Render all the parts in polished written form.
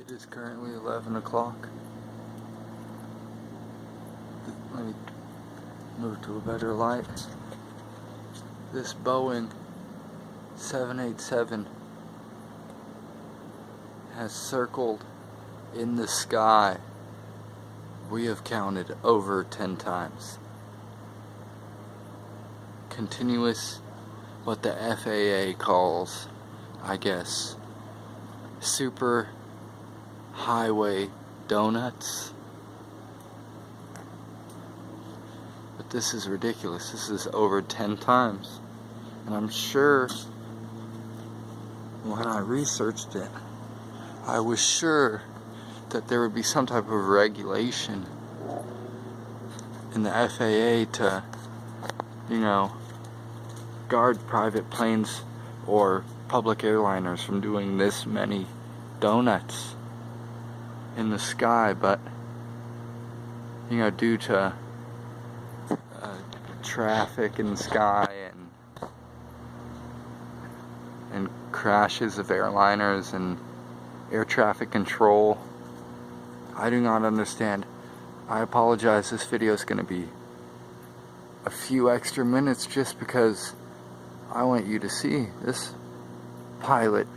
It is currently 11 o'clock. Let me move to a better light. This Boeing 787 has circled in the sky. We have counted over 10 times. Continuous, what the FAA calls, I guess, super highway donuts. But this is ridiculous. This is over 10 times. And I'm sure when I researched it, I was sure that there would be some type of regulation in the FAA to, guard private planes or public airliners from doing this many donuts in the sky, but due to traffic in the sky and crashes of airliners and air traffic control, I do not understand. I apologize, this video is going to be a few extra minutes just because I want you to see this pilot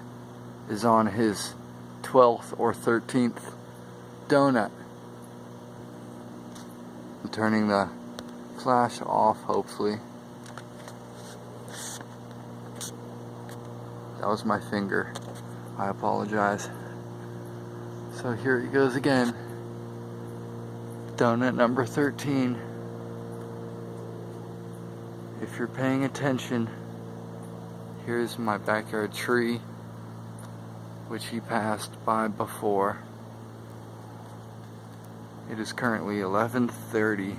is on his 12th or 13th donut. I'm turning the flash off, hopefully. That was my finger. I apologize. So here he goes again. Donut number 13. If you're paying attention, here's my backyard tree, which he passed by before. It is currently 11:30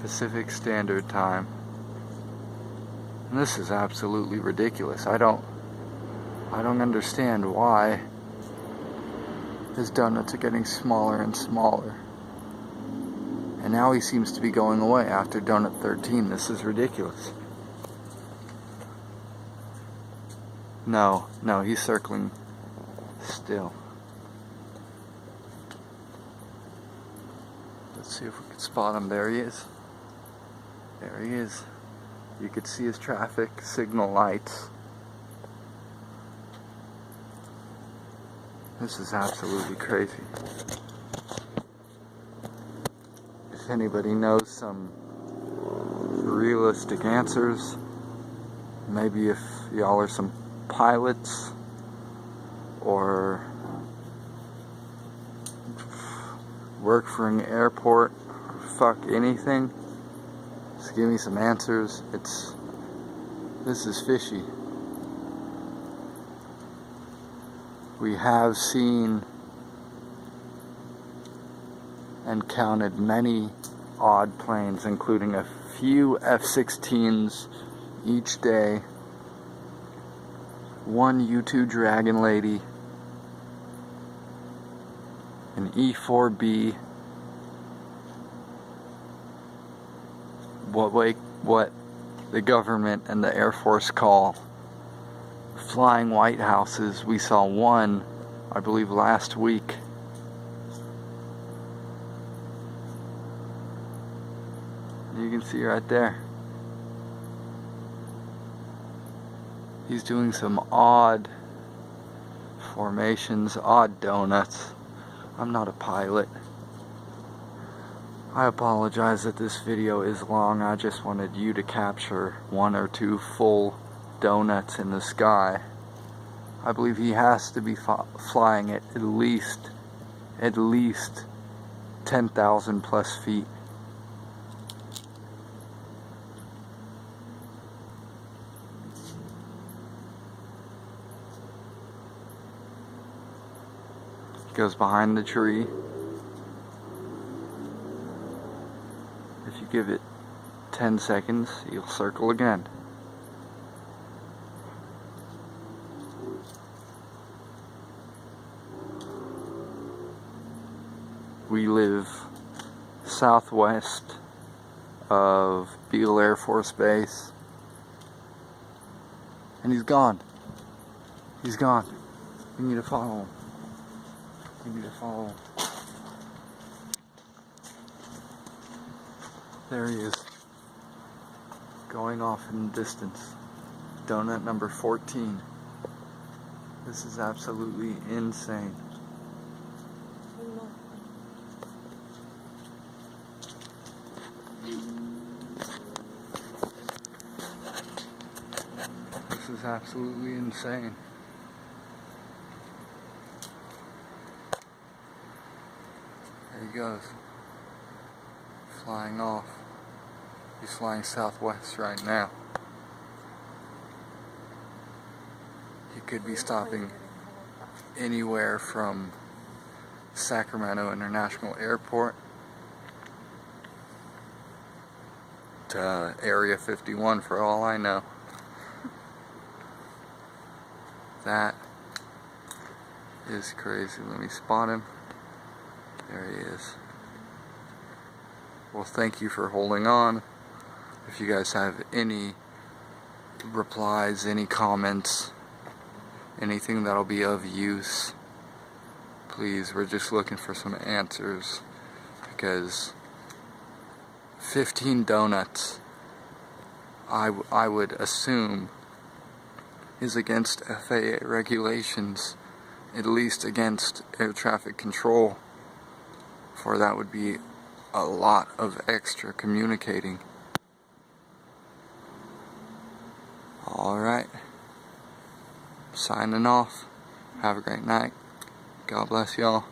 Pacific Standard Time. And this is absolutely ridiculous. I don't understand why his donuts are getting smaller and smaller. And now he seems to be going away after donut 13. This is ridiculous. No, he's circling still. Let's see if we can spot him. There he is. There he is. You could see his traffic signal lights. This is absolutely crazy. If anybody knows some realistic answers, maybe if y'all are some pilots or work for an airport, fuck anything, just give me some answers. This is fishy. We have seen and counted many odd planes, including a few F-16s each day, one U-2 Dragon Lady, an E-4B, what the government and the Air Force call flying White Houses. We saw one, I believe, last week. You can see right there. He's doing some odd formations, odd donuts. I'm not a pilot. I apologize that this video is long. I just wanted you to capture one or two full donuts in the sky. I believe he has to be flying at least 10,000 plus feet. Goes behind the tree. If you give it 10 seconds, you'll circle again. We live southwest of Beale Air Force Base. And he's gone. He's gone. We need to follow him. You need to follow. There he is. Going off in the distance. Donut number 14. This is absolutely insane. This is absolutely insane. There he goes. Flying off. He's flying southwest right now. He could be stopping anywhere from Sacramento International Airport to Area 51 for all I know. That is crazy. Let me spot him. There he is. Well, thank you for holding on. If you guys have any replies, any comments, anything that'll be of use, please, we're just looking for some answers, because 15 donuts, I would assume, is against FAA regulations, at least against air traffic control, for that would be a lot of extra communicating. Alright, signing off. Have a great night. God bless y'all.